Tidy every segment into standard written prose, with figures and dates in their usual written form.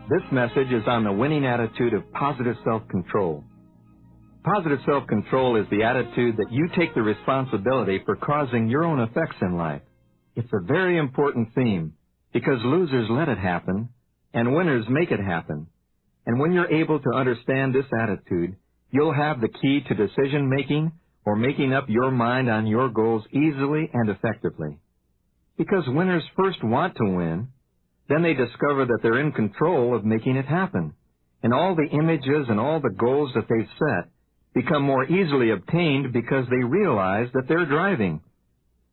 This message is on the winning attitude of positive self-control. Positive self-control is the attitude that you take the responsibility for causing your own effects in life. It's a very important theme because losers let it happen and winners make it happen. And when you're able to understand this attitude, you'll have the key to decision-making or making up your mind on your goals easily and effectively. Because winners first want to win, then they discover that they're in control of making it happen, and all the images and all the goals that they've set become more easily obtained because they realize that they're driving.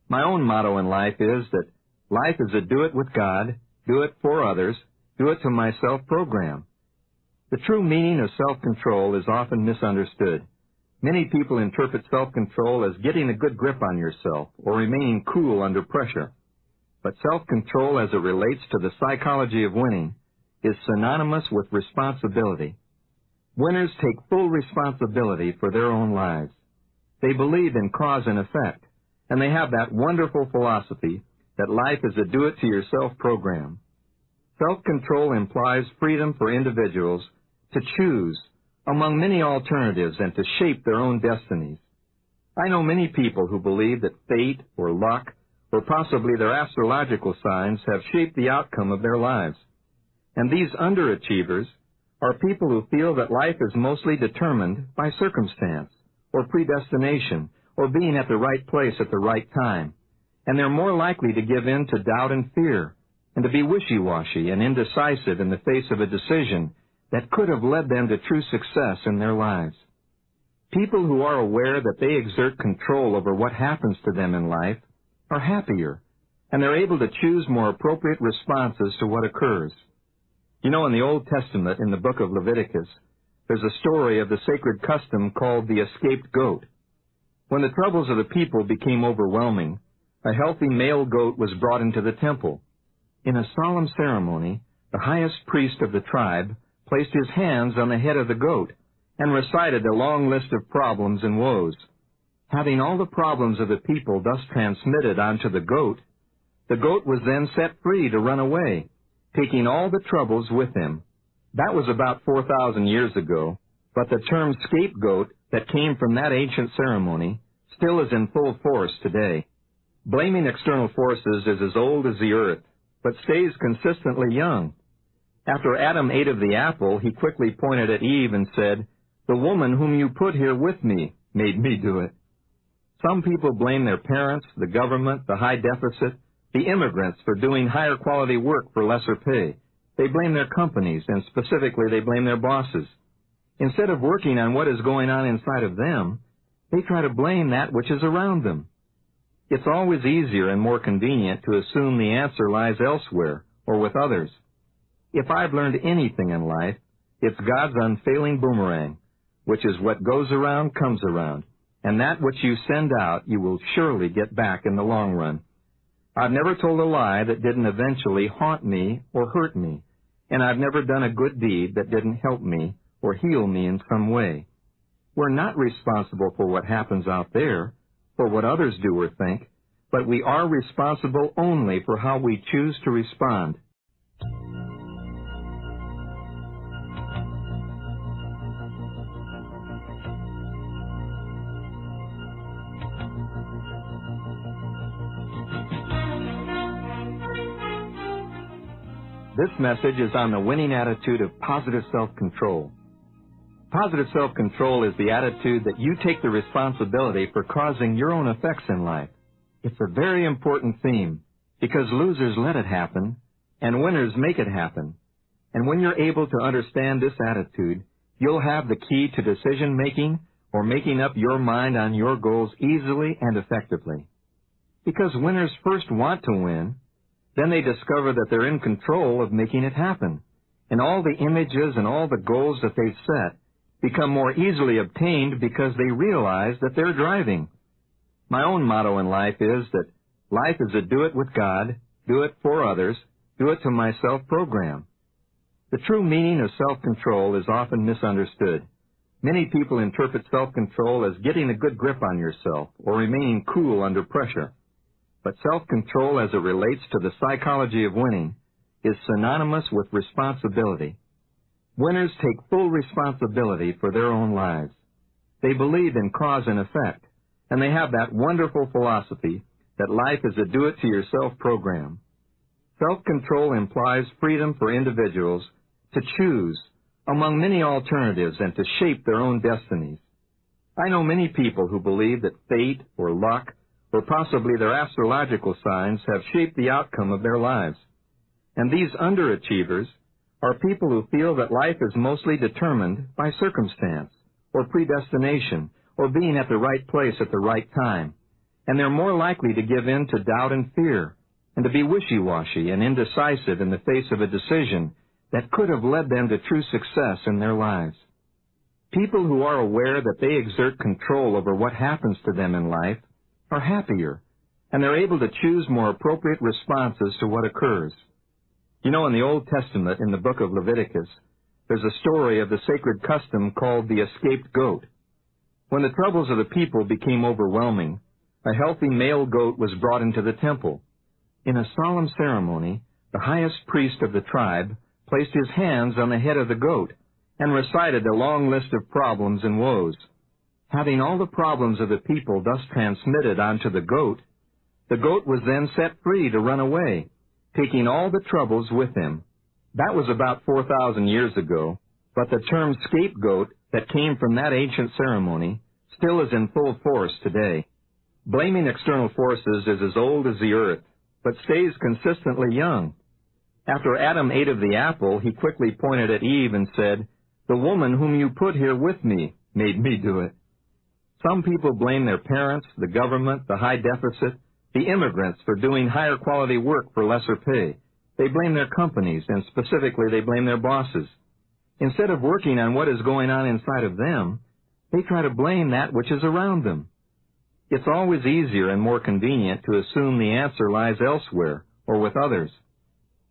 My own motto in life is that life is a do it with God, do it for others, do it to myself program. The true meaning of self-control is often misunderstood. Many people interpret self-control as getting a good grip on yourself or remaining cool under pressure. But self-control as it relates to the psychology of winning is synonymous with responsibility. Winners take full responsibility for their own lives. They believe in cause and effect, and they have that wonderful philosophy that life is a do-it-to-yourself program. Self-control implies freedom for individuals to choose among many alternatives and to shape their own destinies. I know many people who believe that fate or luck or possibly their astrological signs have shaped the outcome of their lives. And these underachievers are people who feel that life is mostly determined by circumstance, or predestination, or being at the right place at the right time. And they're more likely to give in to doubt and fear, and to be wishy-washy and indecisive in the face of a decision that could have led them to true success in their lives. People who are aware that they exert control over what happens to them in life are happier, and they're able to choose more appropriate responses to what occurs. You know, in the Old Testament, in the book of Leviticus, there's a story of the sacred custom called the escaped goat. When the troubles of the people became overwhelming, a healthy male goat was brought into the temple. In a solemn ceremony, the highest priest of the tribe placed his hands on the head of the goat and recited a long list of problems and woes. Having all the problems of the people thus transmitted onto the goat was then set free to run away, taking all the troubles with him. That was about 4,000 years ago, but the term scapegoat that came from that ancient ceremony still is in full force today. Blaming external forces is as old as the earth, but stays consistently young. After Adam ate of the apple, he quickly pointed at Eve and said, "The woman whom you put here with me made me do it." Some people blame their parents, the government, the high deficit, the immigrants for doing higher quality work for lesser pay. They blame their companies, and specifically they blame their bosses. Instead of working on what is going on inside of them, they try to blame that which is around them. It's always easier and more convenient to assume the answer lies elsewhere or with others. If I've learned anything in life, it's God's unfailing boomerang, which is what goes around comes around. And that which you send out, you will surely get back in the long run. I've never told a lie that didn't eventually haunt me or hurt me, and I've never done a good deed that didn't help me or heal me in some way. We're not responsible for what happens out there, for what others do or think, but we are responsible only for how we choose to respond. This message is on the winning attitude of positive self-control. Positive self-control is the attitude that you take the responsibility for causing your own effects in life. It's a very important theme because losers let it happen and winners make it happen. And when you're able to understand this attitude, you'll have the key to decision-making or making up your mind on your goals easily and effectively. Because winners first want to win, then they discover that they're in control of making it happen, and all the images and all the goals that they've set become more easily obtained because they realize that they're driving. My own motto in life is that life is a do it with God, do it for others, do it to myself program. The true meaning of self-control is often misunderstood. Many people interpret self-control as getting a good grip on yourself or remaining cool under pressure. But self-control as it relates to the psychology of winning is synonymous with responsibility. Winners take full responsibility for their own lives. They believe in cause and effect, and they have that wonderful philosophy that life is a do-it-to-yourself program. Self-control implies freedom for individuals to choose among many alternatives and to shape their own destinies. I know many people who believe that fate or luck or possibly their astrological signs have shaped the outcome of their lives. And these underachievers are people who feel that life is mostly determined by circumstance or predestination or being at the right place at the right time. And they're more likely to give in to doubt and fear and to be wishy-washy and indecisive in the face of a decision that could have led them to true success in their lives. People who are aware that they exert control over what happens to them in life are happier, and they're able to choose more appropriate responses to what occurs. You know, in the Old Testament, in the book of Leviticus, there's a story of the sacred custom called the escaped goat. When the troubles of the people became overwhelming, a healthy male goat was brought into the temple. In a solemn ceremony, the highest priest of the tribe placed his hands on the head of the goat and recited a long list of problems and woes. Having all the problems of the people thus transmitted onto the goat was then set free to run away, taking all the troubles with him. That was about 4,000 years ago, but the term scapegoat that came from that ancient ceremony still is in full force today. Blaming external forces is as old as the earth, but stays consistently young. After Adam ate of the apple, he quickly pointed at Eve and said, "The woman whom you put here with me made me do it." Some people blame their parents, the government, the high deficit, the immigrants for doing higher quality work for lesser pay. They blame their companies, and specifically they blame their bosses. Instead of working on what is going on inside of them, they try to blame that which is around them. It's always easier and more convenient to assume the answer lies elsewhere or with others.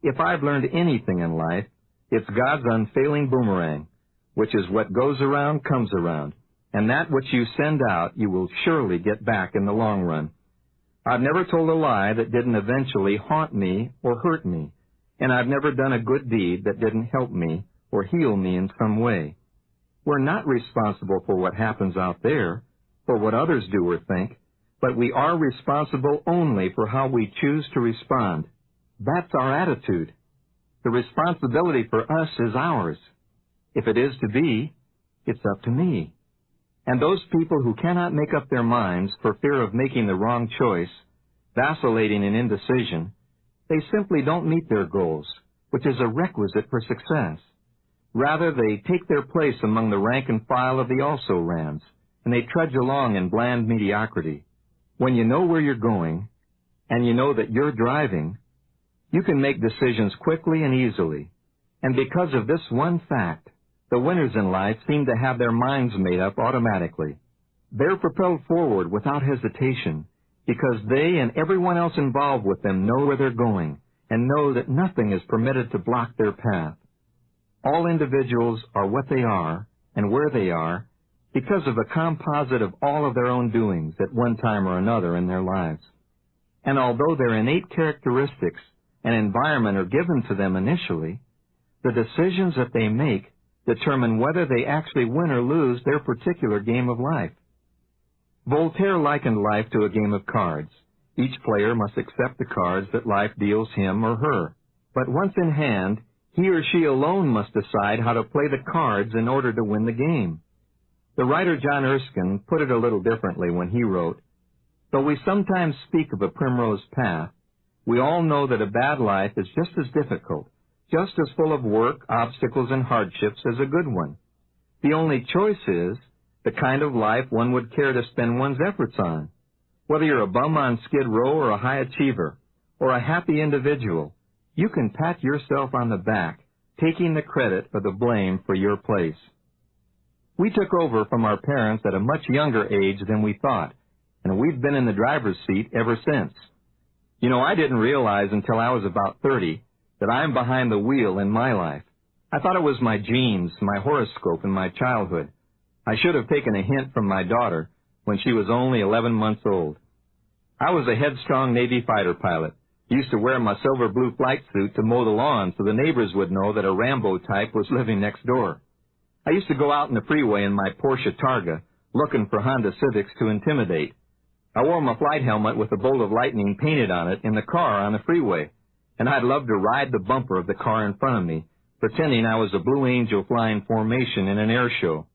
If I've learned anything in life, it's God's unfailing boomerang, which is what goes around comes around, and that which you send out you will surely get back in the long run. I've never told a lie that didn't eventually haunt me or hurt me, and I've never done a good deed that didn't help me or heal me in some way. We're not responsible for what happens out there, for what others do or think, but we are responsible only for how we choose to respond. That's our attitude. The responsibility for us is ours. If it is to be, it's up to me. And those people who cannot make up their minds for fear of making the wrong choice, vacillating in indecision, they simply don't meet their goals, which is a requisite for success. Rather, they take their place among the rank and file of the also-rans, and they trudge along in bland mediocrity. When you know where you're going, and you know that you're driving, you can make decisions quickly and easily. And because of this one fact, the winners in life seem to have their minds made up automatically. They're propelled forward without hesitation because they and everyone else involved with them know where they're going and know that nothing is permitted to block their path. All individuals are what they are and where they are because of a composite of all of their own doings at one time or another in their lives. And although their innate characteristics and environment are given to them initially, the decisions that they make determine whether they actually win or lose their particular game of life. Voltaire likened life to a game of cards. Each player must accept the cards that life deals him or her. But once in hand, he or she alone must decide how to play the cards in order to win the game. The writer John Erskine put it a little differently when he wrote, "Though we sometimes speak of a primrose path, we all know that a bad life is just as difficult, just as full of work, obstacles, and hardships as a good one. The only choice is the kind of life one would care to spend one's efforts on. Whether you're a bum on Skid Row or a high achiever or a happy individual, you can pat yourself on the back, taking the credit or the blame for your place." We took over from our parents at a much younger age than we thought, and we've been in the driver's seat ever since. You know, I didn't realize until I was about 30 that I'm behind the wheel in my life. I thought it was my genes, my horoscope, and my childhood. I should have taken a hint from my daughter when she was only 11 months old. I was a headstrong Navy fighter pilot. Used to wear my silver blue flight suit to mow the lawn so the neighbors would know that a Rambo type was living next door. I used to go out in the freeway in my Porsche Targa, looking for Honda Civics to intimidate. I wore my flight helmet with a bolt of lightning painted on it in the car on the freeway, and I'd love to ride the bumper of the car in front of me, pretending I was a Blue Angel flying formation in an air show.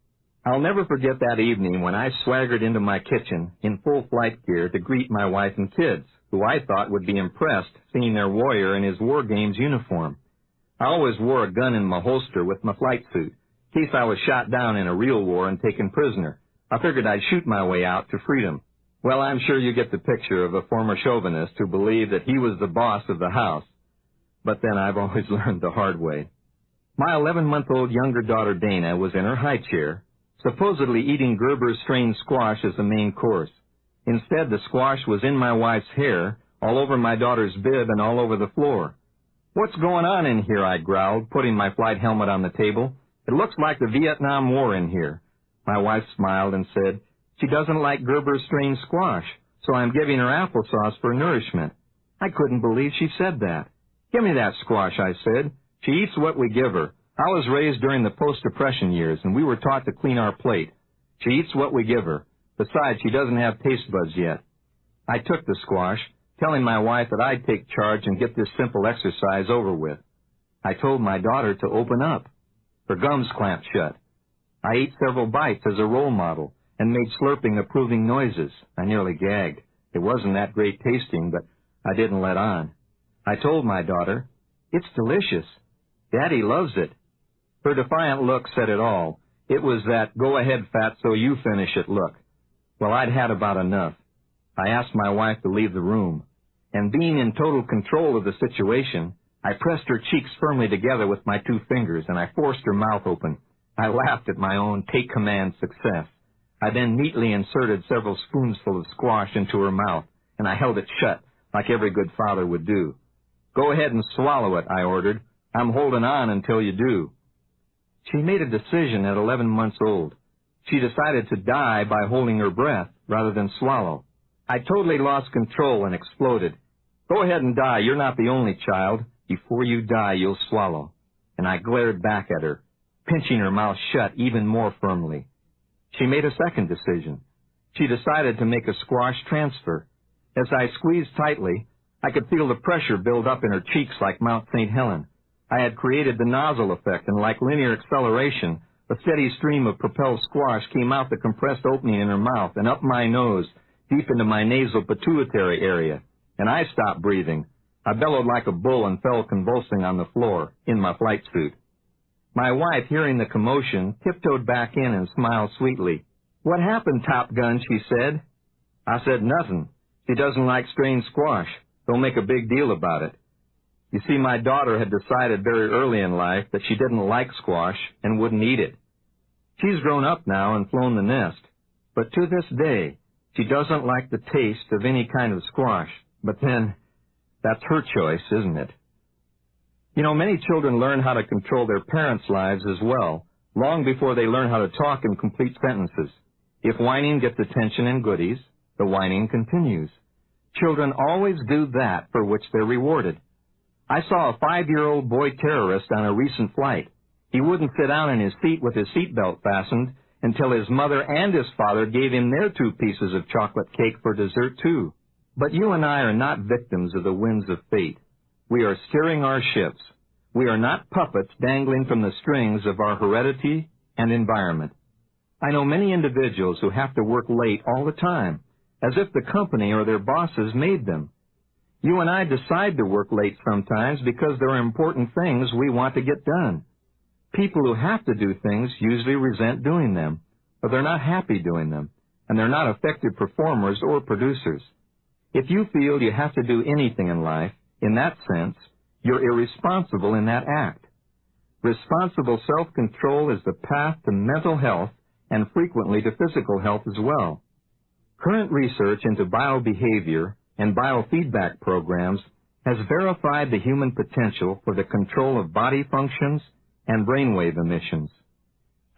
I'll never forget that evening when I swaggered into my kitchen in full flight gear to greet my wife and kids, who I thought would be impressed seeing their warrior in his War Games uniform. I always wore a gun in my holster with my flight suit, in case I was shot down in a real war and taken prisoner. I figured I'd shoot my way out to freedom. Well, I'm sure you get the picture of a former chauvinist who believed that he was the boss of the house. But then I've always learned the hard way. My 11-month-old younger daughter Dana was in her high chair, supposedly eating Gerber's strained squash as the main course. Instead, the squash was in my wife's hair, all over my daughter's bib, and all over the floor. "What's going on in here?" I growled, putting my flight helmet on the table. "It looks like the Vietnam War in here." My wife smiled and said, "She doesn't like Gerber's strained squash, so I'm giving her applesauce for nourishment." I couldn't believe she said that. "Give me that squash," I said. "She eats what we give her. I was raised during the post-depression years, and we were taught to clean our plate. She eats what we give her. Besides, she doesn't have taste buds yet." I took the squash, telling my wife that I'd take charge and get this simple exercise over with. I told my daughter to open up. Her gums clamped shut. I ate several bites as a role model and made slurping, approving noises. I nearly gagged. It wasn't that great tasting, but I didn't let on. I told my daughter, "It's delicious. Daddy loves it." Her defiant look said it all. It was that "go ahead, fat, so you finish it" look. Well, I'd had about enough. I asked my wife to leave the room, and being in total control of the situation, I pressed her cheeks firmly together with my 2 fingers, and I forced her mouth open. I laughed at my own take-command success. I then neatly inserted several spoonsfuls of squash into her mouth, and I held it shut, like every good father would do. "Go ahead and swallow it," I ordered. "I'm holding on until you do." She made a decision at 11 months old. She decided to die by holding her breath rather than swallow. I totally lost control and exploded. "Go ahead and die. You're not the only child. Before you die, you'll swallow." And I glared back at her, pinching her mouth shut even more firmly. She made a second decision. She decided to make a squash transfer. As I squeezed tightly, I could feel the pressure build up in her cheeks like Mount St. Helens. I had created the nozzle effect, and like linear acceleration, a steady stream of propelled squash came out the compressed opening in her mouth and up my nose, deep into my nasal pituitary area, and I stopped breathing. I bellowed like a bull and fell convulsing on the floor, in my flight suit. My wife, hearing the commotion, tiptoed back in and smiled sweetly. "What happened, Top Gun?" she said. I said, "Nothing. She doesn't like strained squash. Don't make a big deal about it." You see, my daughter had decided very early in life that she didn't like squash and wouldn't eat it. She's grown up now and flown the nest, but to this day, she doesn't like the taste of any kind of squash. But then, that's her choice, isn't it? You know, many children learn how to control their parents' lives as well, long before they learn how to talk in complete sentences. If whining gets attention and goodies, the whining continues. Children always do that for which they're rewarded. I saw a 5-year-old boy terrorist on a recent flight. He wouldn't sit down in his seat with his seatbelt fastened until his mother and his father gave him their 2 pieces of chocolate cake for dessert, too. But you and I are not victims of the winds of fate. We are steering our ships. We are not puppets dangling from the strings of our heredity and environment. I know many individuals who have to work late all the time, as if the company or their bosses made them. You and I decide to work late sometimes because there are important things we want to get done. People who have to do things usually resent doing them, or they're not happy doing them, and they're not effective performers or producers. If you feel you have to do anything in life, in that sense, you're irresponsible in that act. Responsible self-control is the path to mental health and frequently to physical health as well. Current research into biobehavior and biofeedback programs has verified the human potential for the control of body functions and brainwave emissions.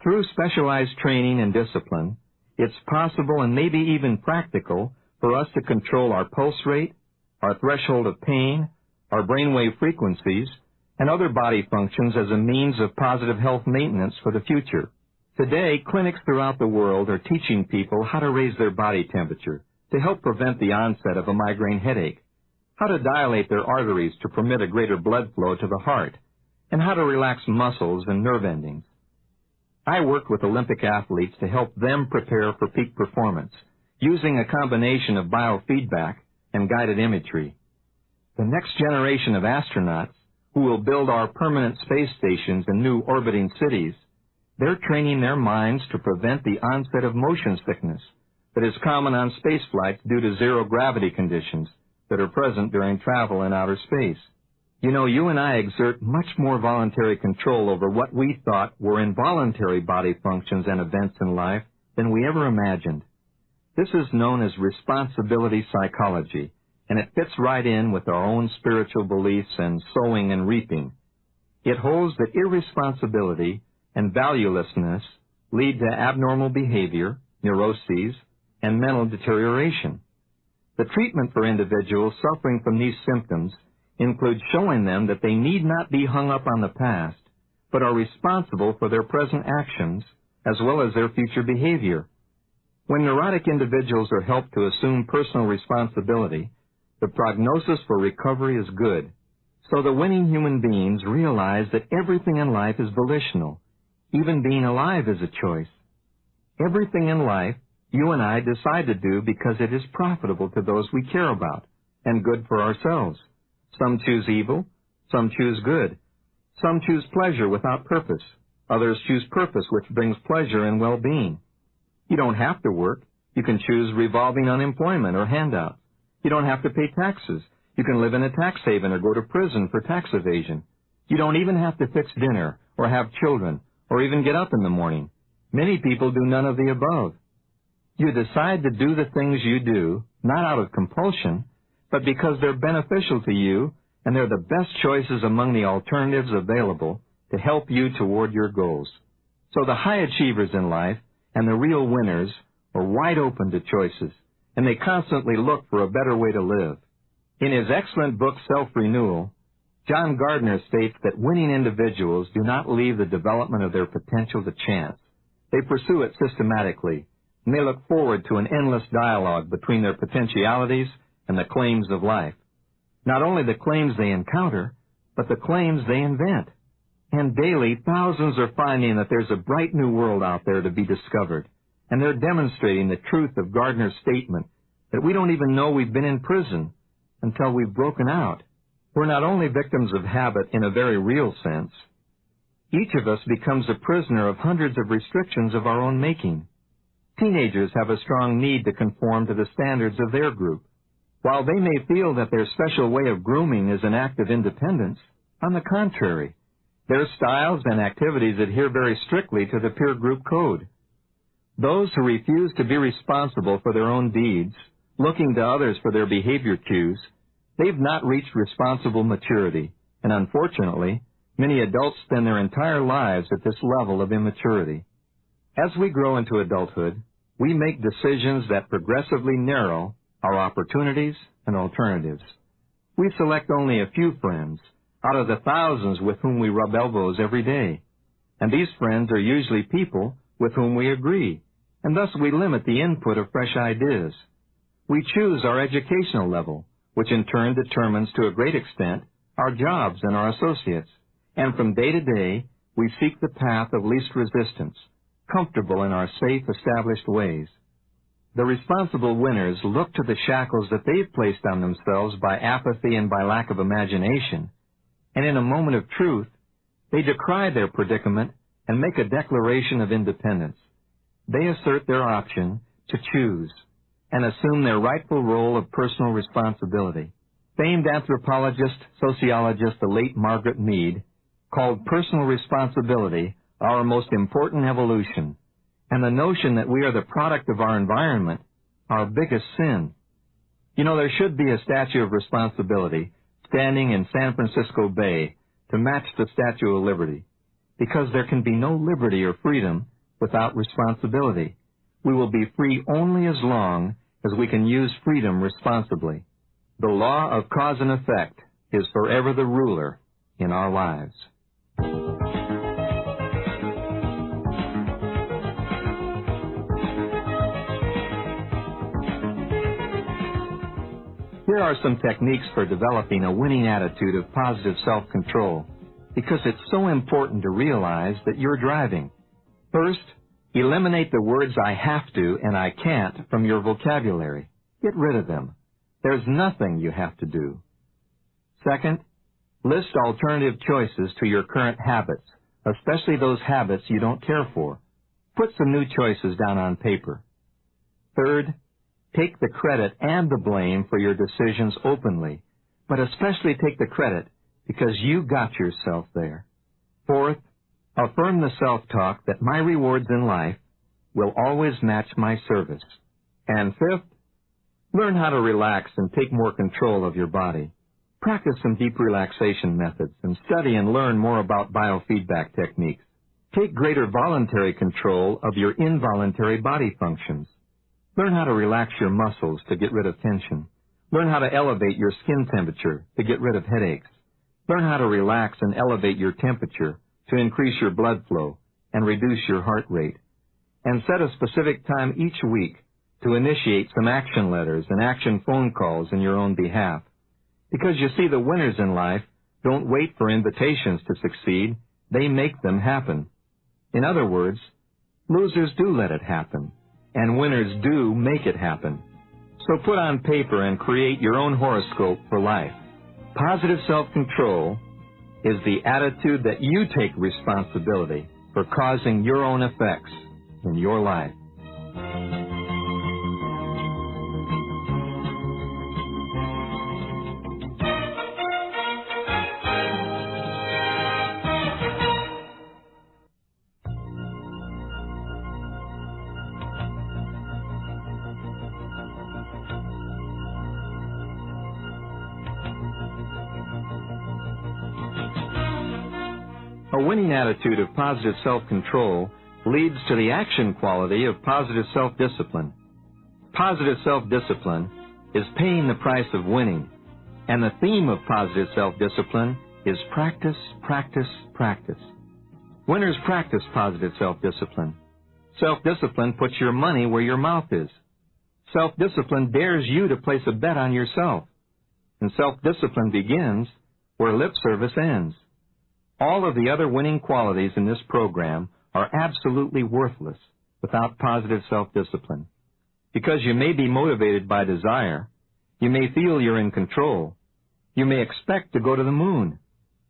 Through specialized training and discipline, it's possible and maybe even practical for us to control our pulse rate, our threshold of pain, our brainwave frequencies, and other body functions as a means of positive health maintenance for the future. Today, clinics throughout the world are teaching people how to raise their body temperature to help prevent the onset of a migraine headache, how to dilate their arteries to permit a greater blood flow to the heart, and how to relax muscles and nerve endings. I worked with Olympic athletes to help them prepare for peak performance, using a combination of biofeedback and guided imagery. The next generation of astronauts, who will build our permanent space stations and new orbiting cities, they're training their minds to prevent the onset of motion sickness that is common on space flights due to zero-gravity conditions that are present during travel in outer space. You know, you and I exert much more voluntary control over what we thought were involuntary body functions and events in life than we ever imagined. This is known as responsibility psychology, and it fits right in with our own spiritual beliefs and sowing and reaping. It holds that irresponsibility and valuelessness lead to abnormal behavior, neuroses, and mental deterioration. The treatment for individuals suffering from these symptoms includes showing them that they need not be hung up on the past, but are responsible for their present actions as well as their future behavior. When neurotic individuals are helped to assume personal responsibility, the prognosis for recovery is good. So the winning human beings realize that everything in life is volitional. Even being alive is a choice. Everything in life you and I decide to do because it is profitable to those we care about and good for ourselves. Some choose evil, some choose good. Some choose pleasure without purpose. Others choose purpose, which brings pleasure and well-being. You don't have to work. You can choose revolving unemployment or handouts. You don't have to pay taxes. You can live in a tax haven or go to prison for tax evasion. You don't even have to fix dinner or have children or even get up in the morning. Many people do none of the above. You decide to do the things you do, not out of compulsion, but because they're beneficial to you and they're the best choices among the alternatives available to help you toward your goals. So the high achievers in life and the real winners are wide open to choices, and they constantly look for a better way to live. In his excellent book, Self-Renewal, John Gardner states that winning individuals do not leave the development of their potential to chance. They pursue it systematically, and they look forward to an endless dialogue between their potentialities and the claims of life. Not only the claims they encounter, but the claims they invent. And daily, thousands are finding that there's a bright new world out there to be discovered, and they're demonstrating the truth of Gardner's statement that we don't even know we've been in prison until we've broken out. We're not only victims of habit in a very real sense. Each of us becomes a prisoner of hundreds of restrictions of our own making. Teenagers have a strong need to conform to the standards of their group. While they may feel that their special way of grooming is an act of independence, on the contrary, their styles and activities adhere very strictly to the peer group code. Those who refuse to be responsible for their own deeds, looking to others for their behavior cues, they've not reached responsible maturity, and unfortunately, many adults spend their entire lives at this level of immaturity. As we grow into adulthood, we make decisions that progressively narrow our opportunities and alternatives. We select only a few friends out of the thousands with whom we rub elbows every day, and these friends are usually people with whom we agree, and thus we limit the input of fresh ideas. We choose our educational level, which in turn determines to a great extent our jobs and our associates, and from day to day we seek the path of least resistance, comfortable in our safe, established ways. The responsible winners look to the shackles that they've placed on themselves by apathy and by lack of imagination, and in a moment of truth, they decry their predicament and make a declaration of independence. They assert their option to choose and assume their rightful role of personal responsibility. Famed anthropologist, sociologist, the late Margaret Mead, called personal responsibility our most important evolution, and the notion that we are the product of our environment our biggest sin. You know, there should be a statue of responsibility standing in San Francisco Bay to match the Statue of Liberty, because there can be no liberty or freedom without responsibility. We will be free only as long as we can use freedom responsibly. The law of cause and effect is forever the ruler in our lives. Here are some techniques for developing a winning attitude of positive self-control, because it's so important to realize that you're driving. First, eliminate the words I have to and I can't from your vocabulary. Get rid of them. There's nothing you have to do. Second, list alternative choices to your current habits, especially those habits you don't care for. Put some new choices down on paper. Third, take the credit and the blame for your decisions openly, but especially take the credit because you got yourself there. Fourth, affirm the self-talk that my rewards in life will always match my service. And fifth, learn how to relax and take more control of your body. Practice some deep relaxation methods and study and learn more about biofeedback techniques. Take greater voluntary control of your involuntary body functions. Learn how to relax your muscles to get rid of tension. Learn how to elevate your skin temperature to get rid of headaches. Learn how to relax and elevate your temperature to increase your blood flow and reduce your heart rate. And set a specific time each week to initiate some action letters and action phone calls in your own behalf. Because you see, the winners in life don't wait for invitations to succeed. They make them happen. In other words, losers do let it happen, and winners do make it happen. So put on paper and create your own horoscope for life. Positive self-control is the attitude that you take responsibility for causing your own effects in your life. A winning attitude of positive self-control leads to the action quality of positive self-discipline. Positive self-discipline is paying the price of winning, and the theme of positive self-discipline is practice, practice, practice. Winners practice positive self-discipline. Self-discipline puts your money where your mouth is. Self-discipline dares you to place a bet on yourself. And self-discipline begins where lip service ends. All of the other winning qualities in this program are absolutely worthless without positive self-discipline. Because you may be motivated by desire, you may feel you're in control, you may expect to go to the moon,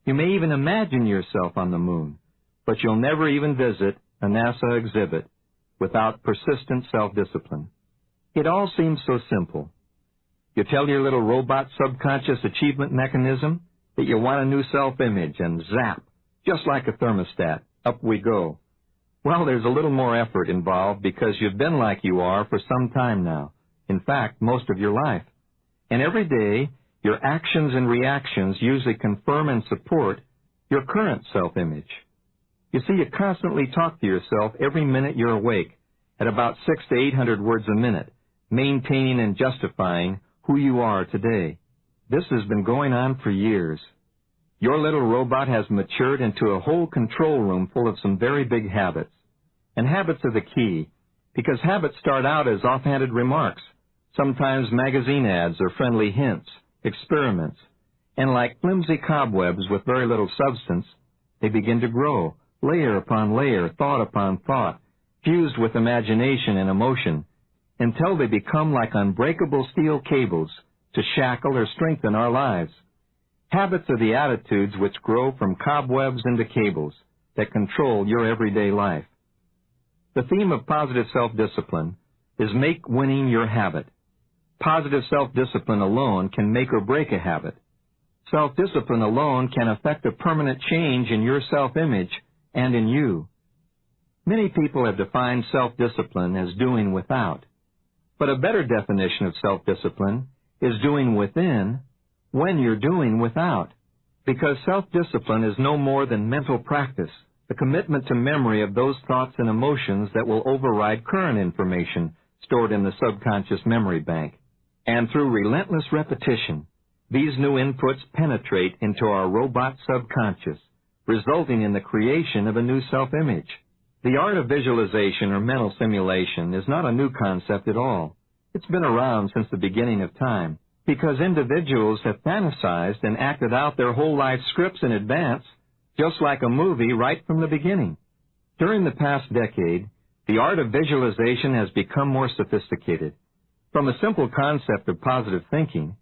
you may even imagine yourself on the moon, but you'll never even visit a NASA exhibit without persistent self-discipline. It all seems so simple. You tell your little robot subconscious achievement mechanism that you want a new self-image, and zap, just like a thermostat, up we go. Well, there's a little more effort involved because you've been like you are for some time now. In fact, most of your life. And every day, your actions and reactions usually confirm and support your current self-image. You see, you constantly talk to yourself every minute you're awake, at about 600 to 800 words a minute, maintaining and justifying who you are today. This has been going on for years. Your little robot has matured into a whole control room full of some very big habits. And habits are the key, because habits start out as offhanded remarks, sometimes magazine ads or friendly hints, experiments. And like flimsy cobwebs with very little substance, they begin to grow, layer upon layer, thought upon thought, fused with imagination and emotion, until they become like unbreakable steel cables to shackle or strengthen our lives. Habits are the attitudes which grow from cobwebs into cables that control your everyday life. The theme of positive self-discipline is make winning your habit. Positive self-discipline alone can make or break a habit. Self-discipline alone can affect a permanent change in your self-image and in you. Many people have defined self-discipline as doing without. But a better definition of self-discipline is doing within when you're doing without. Because self-discipline is no more than mental practice, the commitment to memory of those thoughts and emotions that will override current information, stored in the subconscious memory bank. And through relentless repetition, these new inputs penetrate into our robot subconscious, resulting in the creation of a new self-image. The art of visualization or mental simulation is not a new concept at all. It's been around since the beginning of time, because individuals have fantasized and acted out their whole life scripts in advance, just like a movie right from the beginning. During the past decade, the art of visualization has become more sophisticated. From a simple concept of positive thinking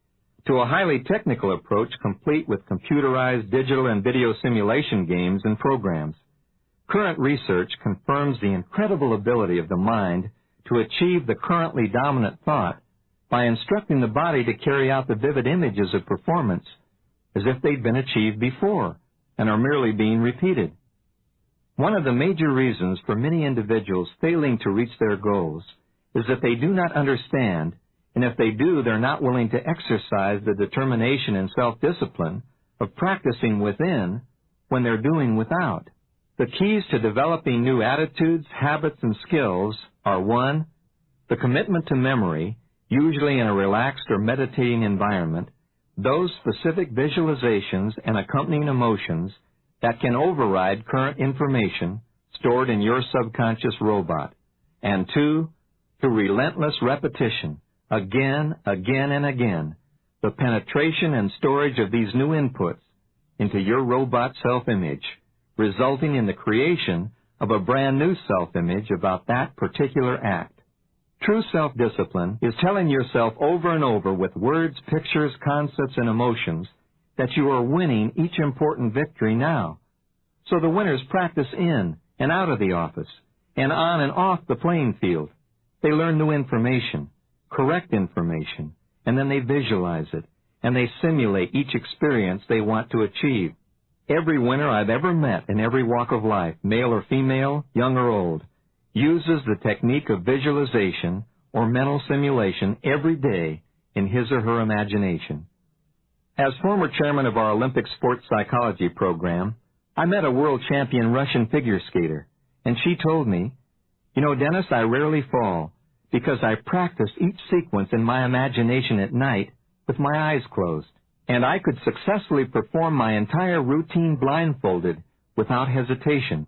to a highly technical approach complete with computerized digital and video simulation games and programs. Current research confirms the incredible ability of the mind to achieve the currently dominant thought by instructing the body to carry out the vivid images of performance as if they'd been achieved before and are merely being repeated. One of the major reasons for many individuals failing to reach their goals is that they do not understand, and if they do, they're not willing to exercise the determination and self-discipline of practicing within when they're doing without. The keys to developing new attitudes, habits, and skills are 1. The commitment to memory, usually in a relaxed or meditating environment, those specific visualizations and accompanying emotions that can override current information stored in your subconscious robot. And 2, through relentless repetition, again, and again, the penetration and storage of these new inputs into your robot self-image, resulting in the creation of a brand new self-image about that particular act. True self-discipline is telling yourself over and over with words, pictures, concepts, and emotions that you are winning each important victory now. So the winners practice in and out of the office, and on and off the playing field. They learn new information, correct information, and then they visualize it, and they simulate each experience they want to achieve. Every winner I've ever met in every walk of life, male or female, young or old, uses the technique of visualization or mental simulation every day in his or her imagination. As former chairman of our Olympic sports psychology program, I met a world champion Russian figure skater, and she told me, "You know, Dennis, I rarely fall because I practice each sequence in my imagination at night with my eyes closed, and I could successfully perform my entire routine blindfolded without hesitation."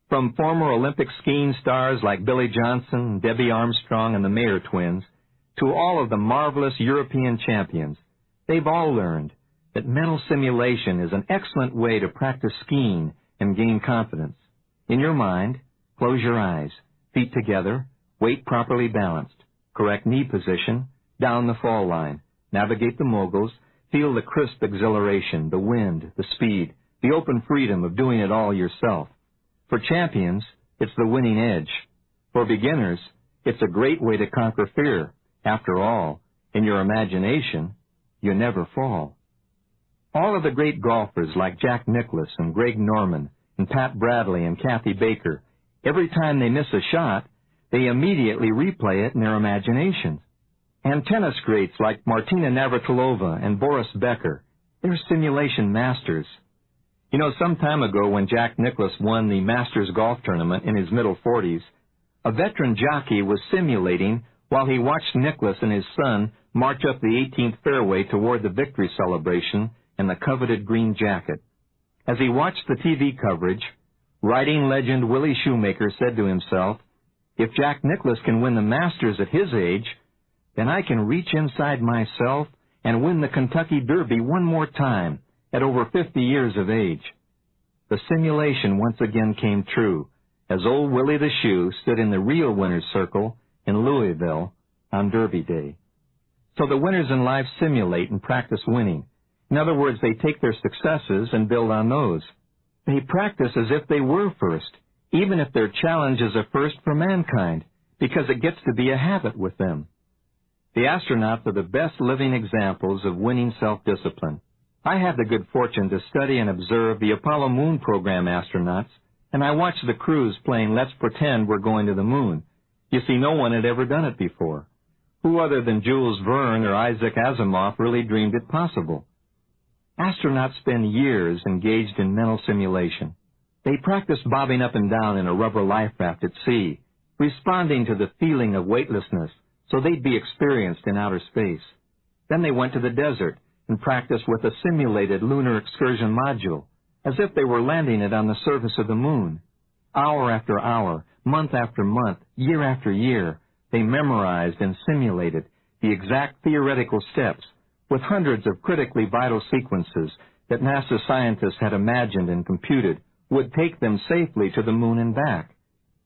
From former Olympic skiing stars like Billy Johnson, Debbie Armstrong, and the Mayer twins, to all of the marvelous European champions, they've all learned that mental simulation is an excellent way to practice skiing and gain confidence. In your mind, close your eyes, feet together, weight properly balanced, correct knee position, down the fall line, navigate the moguls, feel the crisp exhilaration, the wind, the speed, the open freedom of doing it all yourself. For champions, it's the winning edge. For beginners, it's a great way to conquer fear. After all, in your imagination, you never fall. All of the great golfers like Jack Nicklaus and Greg Norman and Pat Bradley and Kathy Baker, every time they miss a shot, they immediately replay it in their imaginations. And tennis greats like Martina Navratilova and Boris Becker, they're simulation masters. You know, some time ago when Jack Nicklaus won the Masters golf tournament in his middle 40s, a veteran jockey was simulating while he watched Nicklaus and his son march up the 18th fairway toward the victory celebration and the coveted green jacket. As he watched the TV coverage, riding legend Willie Shoemaker said to himself, "If Jack Nicklaus can win the Masters at his age, then I can reach inside myself and win the Kentucky Derby one more time at over 50 years of age." The simulation once again came true as old Willie the Shoe stood in the real winner's circle in Louisville on Derby Day. So the winners in life simulate and practice winning. In other words, they take their successes and build on those. They practice as if they were first, even if their challenge is a first for mankind, because it gets to be a habit with them. The astronauts are the best living examples of winning self-discipline. I had the good fortune to study and observe the Apollo Moon Program astronauts, and I watched the crews playing Let's Pretend We're Going to the Moon. You see, no one had ever done it before. Who other than Jules Verne or Isaac Asimov really dreamed it possible? Astronauts spend years engaged in mental simulation. They practice bobbing up and down in a rubber life raft at sea, responding to the feeling of weightlessness so they'd be experienced in outer space. Then they went to the desert and practiced with a simulated lunar excursion module, as if they were landing it on the surface of the moon. Hour after hour, month after month, year after year, they memorized and simulated the exact theoretical steps with hundreds of critically vital sequences that NASA scientists had imagined and computed would take them safely to the moon and back.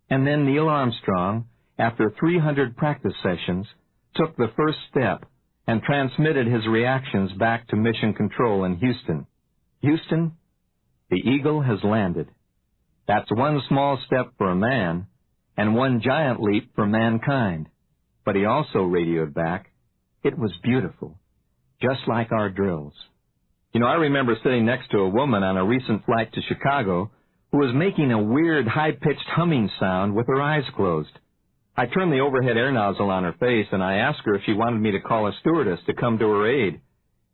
And then Neil Armstrong, after 300 practice sessions, took the first step and transmitted his reactions back to Mission Control in Houston. Houston, the Eagle has landed. That's one small step for a man and one giant leap for mankind. But he also radioed back, it was beautiful, just like our drills. You know, I remember sitting next to a woman on a recent flight to Chicago who was making a weird, high-pitched humming sound with her eyes closed. I turned the overhead air nozzle on her face, and I asked her if she wanted me to call a stewardess to come to her aid.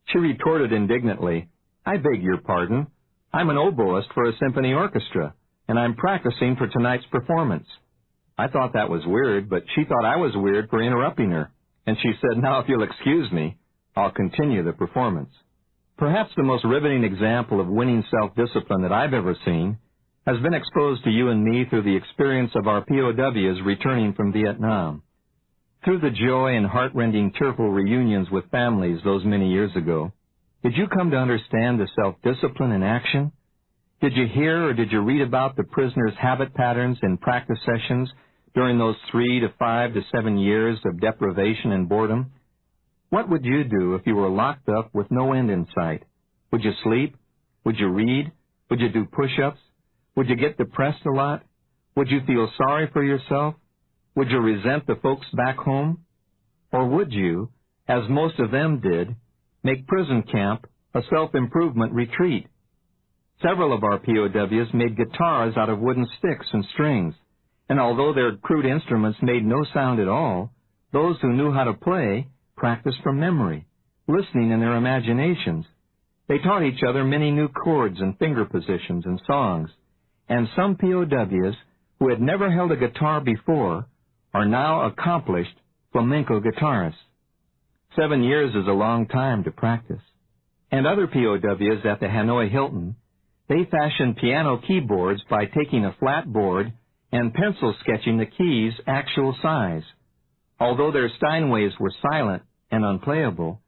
She retorted indignantly, "I beg your pardon. I'm an oboist for a symphony orchestra, and I'm practicing for tonight's performance." I thought that was weird, but she thought I was weird for interrupting her, and she said, "Now, if you'll excuse me, I'll continue the performance." Perhaps the most riveting example of winning self-discipline that I've ever seen has been exposed to you and me through the experience of our POWs returning from Vietnam. Through the joy and heart-rending tearful reunions with families those many years ago, did you come to understand the self-discipline in action? Did you hear or did you read about the prisoners' habit patterns in practice sessions during those 3 to 5 to 7 years of deprivation and boredom? What would you do if you were locked up with no end in sight? Would you sleep? Would you read? Would you do push-ups? Would you get depressed a lot? Would you feel sorry for yourself? Would you resent the folks back home? Or would you, as most of them did, make prison camp a self-improvement retreat? Several of our POWs made guitars out of wooden sticks and strings, and although their crude instruments made no sound at all, those who knew how to play practiced from memory, listening in their imaginations. They taught each other many new chords and finger positions and songs, and some POWs who had never held a guitar before are now accomplished flamenco guitarists. 7 years is a long time to practice. And other POWs at the Hanoi Hilton, they fashioned piano keyboards by taking a flat board and pencil sketching the keys' actual size. Although their Steinways were silent and unplayable,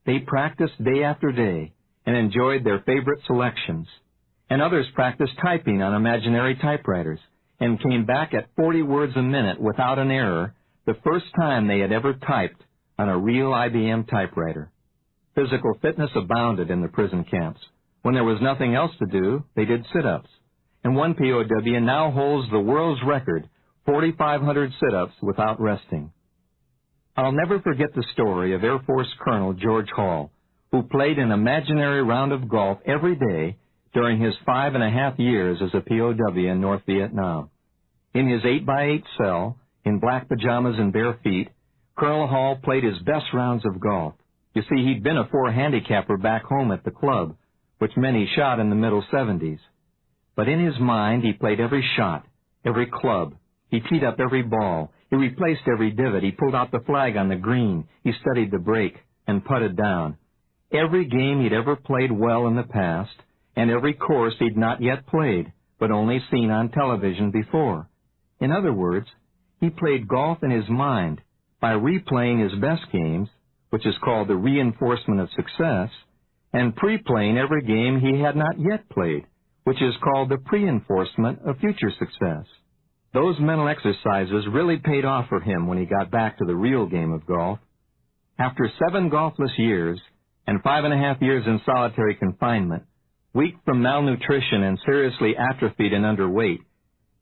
they practiced day after day and enjoyed their favorite selections. And others practiced typing on imaginary typewriters and came back at 40 words a minute without an error the first time they had ever typed on a real IBM typewriter. Physical fitness abounded in the prison camps. When there was nothing else to do, they did sit-ups. And one POW now holds the world's record, 4,500 sit-ups without resting. I'll never forget the story of Air Force Colonel George Hall, who played an imaginary round of golf every day during his 5.5 years as a POW in North Vietnam. In his 8x8 cell, in black pajamas and bare feet, Colonel Hall played his best rounds of golf. You see, he'd been a 4 handicapper back home at the club, which many shot in the middle 70s. But in his mind, he played every shot, every club. He teed up every ball. He replaced every divot. He pulled out the flag on the green. He studied the break and putted down. Every game he'd ever played well in the past, and every course he'd not yet played, but only seen on television before. In other words, he played golf in his mind by replaying his best games, which is called the reinforcement of success, and pre-playing every game he had not yet played, which is called the pre-enforcement of future success. Those mental exercises really paid off for him when he got back to the real game of golf. After 7 golfless years and 5.5 years in solitary confinement, weak from malnutrition and seriously atrophied and underweight,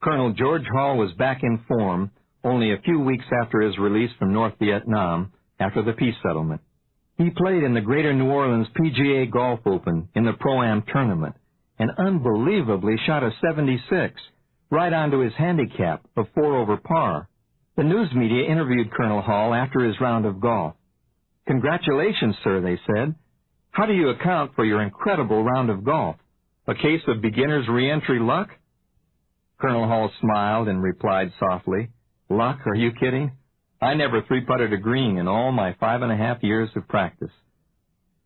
Colonel George Hall was back in form only a few weeks after his release from North Vietnam after the peace settlement. He played in the Greater New Orleans PGA Golf Open in the Pro-Am tournament and unbelievably shot a 76, right onto his handicap of 4 over par. The news media interviewed Colonel Hall after his round of golf. "Congratulations, sir," they said. "How do you account for your incredible round of golf? A case of beginner's re-entry luck?" Colonel Hall smiled and replied softly, Luck? Are you kidding? I never three-putted a green in all my 5.5 years of practice.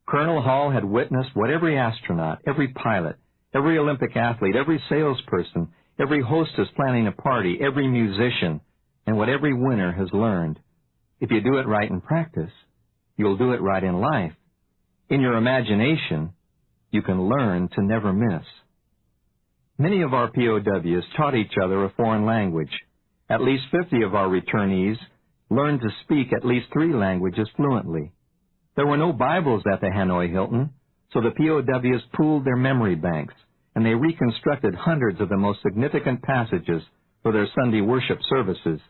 Colonel Hall had witnessed what every astronaut, every pilot, every Olympic athlete, every salesperson, every hostess planning a party, every musician, and what every winner has learned. If you do it right in practice, you'll do it right in life. In your imagination, you can learn to never miss. Many of our POWs taught each other a foreign language. At least 50 of our returnees learned to speak at least 3 languages fluently. There were no Bibles at the Hanoi Hilton, so the POWs pooled their memory banks, and they reconstructed hundreds of the most significant passages for their Sunday worship services.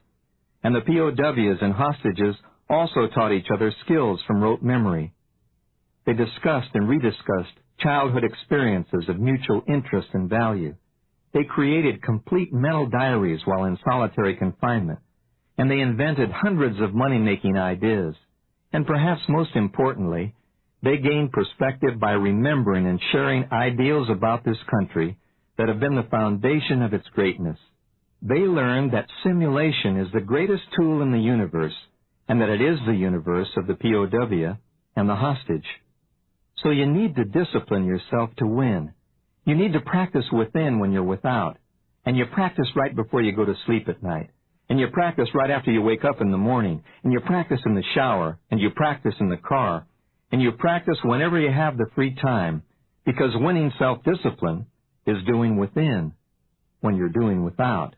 And the POWs and hostages also taught each other skills from rote memory. They discussed and rediscussed childhood experiences of mutual interest and value. They created complete mental diaries while in solitary confinement, and they invented hundreds of money-making ideas. And perhaps most importantly, they gained perspective by remembering and sharing ideals about this country that have been the foundation of its greatness. They learned that simulation is the greatest tool in the universe, and that it is the universe of the POW and the hostage. So you need to discipline yourself to win. You need to practice within when you're without, and you practice right before you go to sleep at night. And you practice right after you wake up in the morning, and you practice in the shower, and you practice in the car, and you practice whenever you have the free time, because winning self-discipline is doing within when you're doing without.